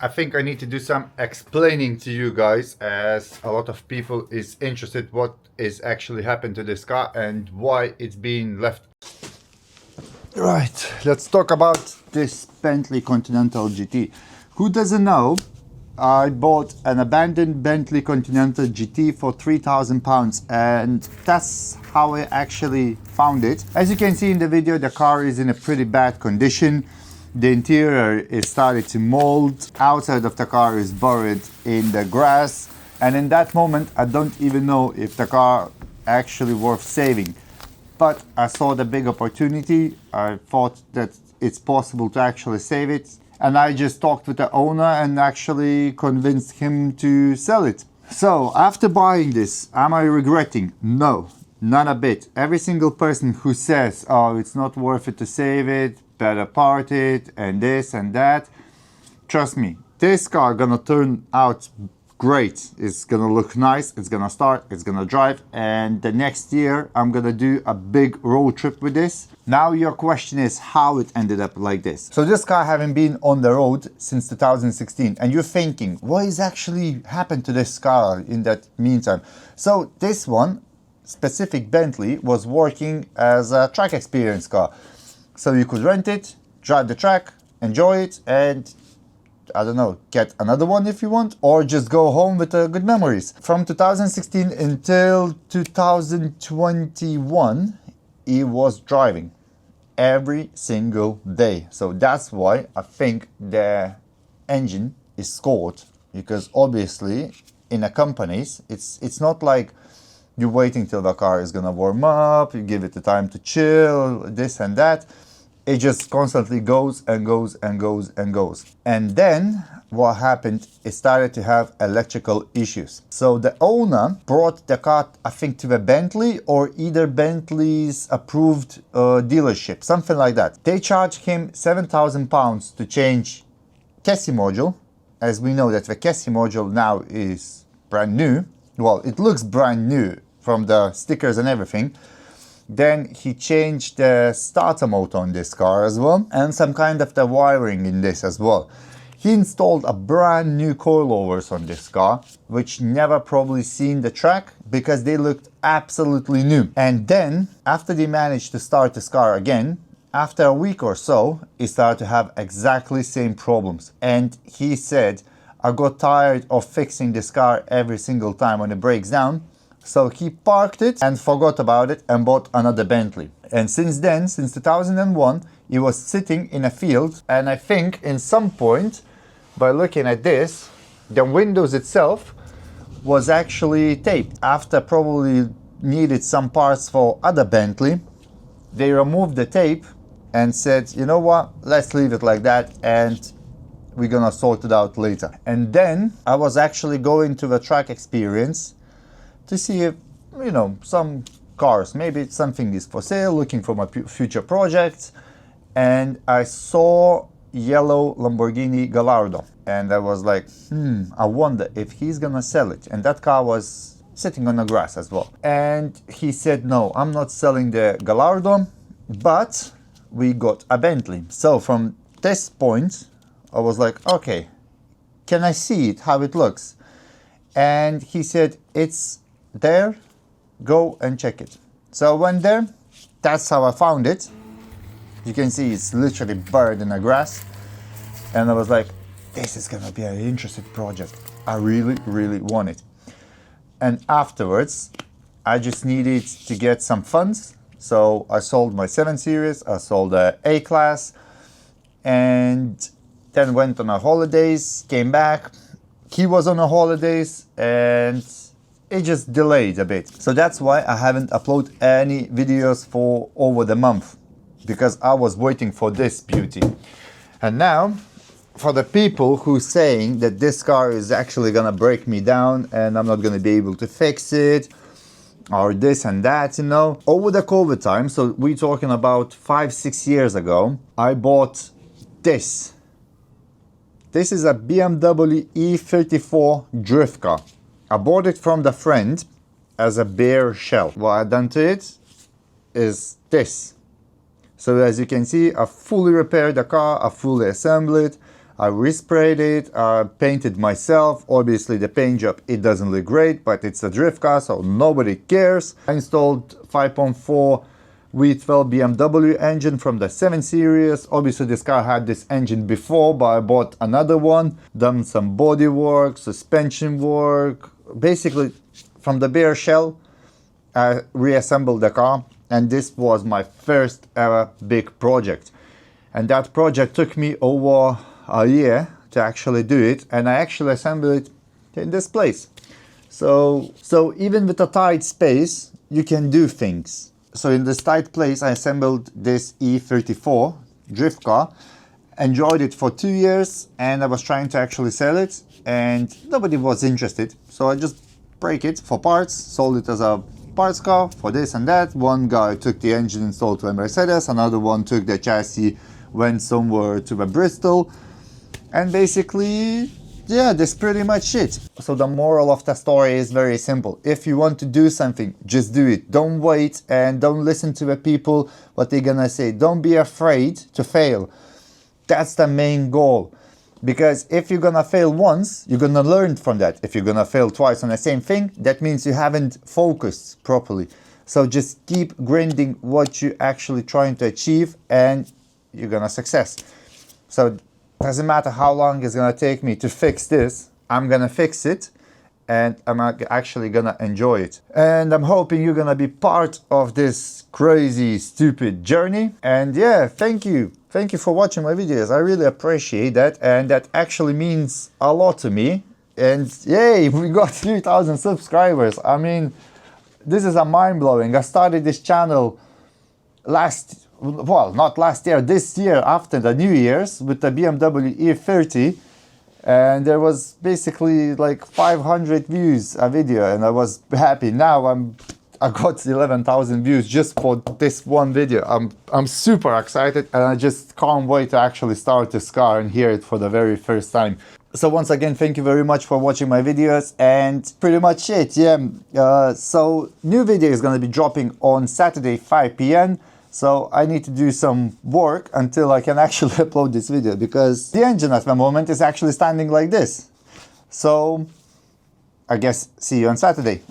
I think I need to do some explaining to you guys, as a lot of people is interested what is actually happened to this car and why it's being left. Right, let's talk about this Bentley Continental GT. Who doesn't know, I bought an abandoned Bentley Continental GT for £3,000, and that's how I actually found it. As you can see in the video, the car is in a pretty bad condition. The interior is started to mold, outside of the car is buried in the grass, and in that moment I don't even know if the car actually worth saving. But I saw the big opportunity. I thought that it's possible to actually save it. And I just talked with the owner and actually convinced him to sell it. So after buying this, am I regretting? No, not a bit. Every single person who says, oh, it's not worth it to save it, better part it, and this and that, trust me, this car gonna turn out great. It's gonna look nice, it's gonna start, it's gonna drive, and the next year I'm gonna do a big road trip with this. Now your question is how it ended up like this. So this car having been on the road since 2016, and you're thinking, what is actually happened to this car in that meantime? So this one, specific Bentley, was working as a track experience car. So you could rent it, drive the track, enjoy it, and I don't know, get another one if you want, or just go home with good memories. From 2016 until 2021, he was driving every single day. So that's why I think the engine is scored, because obviously in a companies, it's not like you're waiting till the car is gonna warm up, you give it the time to chill, this and that. It just constantly goes and goes and goes and goes. And then what happened, it started to have electrical issues. So the owner brought the car, I think, to a Bentley or either Bentley's approved dealership, something like that. They charged him £7,000 to change chassis module. As we know that the chassis module now is brand new. Well, it looks brand new from the stickers and everything. Then he changed the starter motor on this car as well, and some kind of the wiring in this as well. He installed a brand new coilovers on this car, which never probably seen the track because they looked absolutely new. And then after they managed to start this car again, after a week or so, he started to have exactly same problems. And he said, I got tired of fixing this car every single time when it breaks down. So he parked it and forgot about it and bought another Bentley. And since then, since 2001, he was sitting in a field. And I think in some point, by looking at this, the windows itself was actually taped. After probably needed some parts for other Bentley, they removed the tape and said, you know what, let's leave it like that and we're gonna sort it out later. And then I was actually going to the track experience to see if, you know, some cars, maybe something is for sale, looking for my future projects. And I saw yellow Lamborghini Gallardo. And I was like, I wonder if he's gonna sell it. And that car was sitting on the grass as well. And he said, no, I'm not selling the Gallardo, but we got a Bentley. So from this point, I was like, okay, can I see it, how it looks? And he said, it's there, go and check it. So I went there, that's how I found it. You can see it's literally buried in the grass. And I was like, this is gonna be an interesting project. I really, really want it. And afterwards, I just needed to get some funds. So I sold my 7 Series, I sold the A-Class, and then went on a holidays, came back. He was on a holidays, and it just delayed a bit. So that's why I haven't uploaded any videos for over the month, because I was waiting for this beauty. And now, for the people who saying that this car is actually gonna break me down and I'm not gonna be able to fix it, or this and that, you know, over the COVID time, so we're talking about 5-6 years ago, I bought this. This is a BMW E34 drift car. I bought it from the friend as a bare shell. What I've done to it is this. So as you can see, I fully repaired the car, I fully assembled it, I resprayed it, painted myself. Obviously the paint job, it doesn't look great, but it's a drift car, so nobody cares. I installed 5.4 V12 BMW engine from the 7 Series. Obviously this car had this engine before, but I bought another one. Done some body work, suspension work. Basically from the bare shell, I reassembled the car, and this was my first ever big project. And that project took me over a year to actually do it, and I actually assembled it in this place. So even with a tight space, you can do things. So in this tight place, I assembled this E34 drift car, enjoyed it for 2 years, and I was trying to actually sell it, and nobody was interested. So I just break it for parts, sold it as a parts car for this and that. One guy took the engine installed to a Mercedes, another one took the chassis, went somewhere to a Bristol, and basically, yeah, that's pretty much it. So the moral of the story is very simple. If you want to do something, just do it. Don't wait and don't listen to the people, what they're gonna say. Don't be afraid to fail. That's the main goal. Because if you're gonna fail once, you're gonna learn from that. If you're gonna fail twice on the same thing, that means you haven't focused properly. So just keep grinding what you're actually trying to achieve, and you're gonna success. So doesn't matter how long it's gonna take me to fix this, I'm gonna fix it, and I'm actually gonna enjoy it. And I'm hoping you're gonna be part of this crazy, stupid journey. And yeah, thank you. Thank you for watching my videos. I really appreciate that, and that actually means a lot to me. And yay, we got 3,000 subscribers. I mean, this is a mind-blowing. I started this channel not last year, this year after the New Year's with the BMW E30, and there was basically like 500 views a video, and I was happy. Now I got 11,000 views just for this one video. I'm super excited, and I just can't wait to actually start this car and hear it for the very first time. So once again, thank you very much for watching my videos, and pretty much it. Yeah. So new video is going to be dropping on Saturday 5 p.m. So I need to do some work until I can actually upload this video, because the engine at the moment is actually standing like this. So I guess see you on Saturday.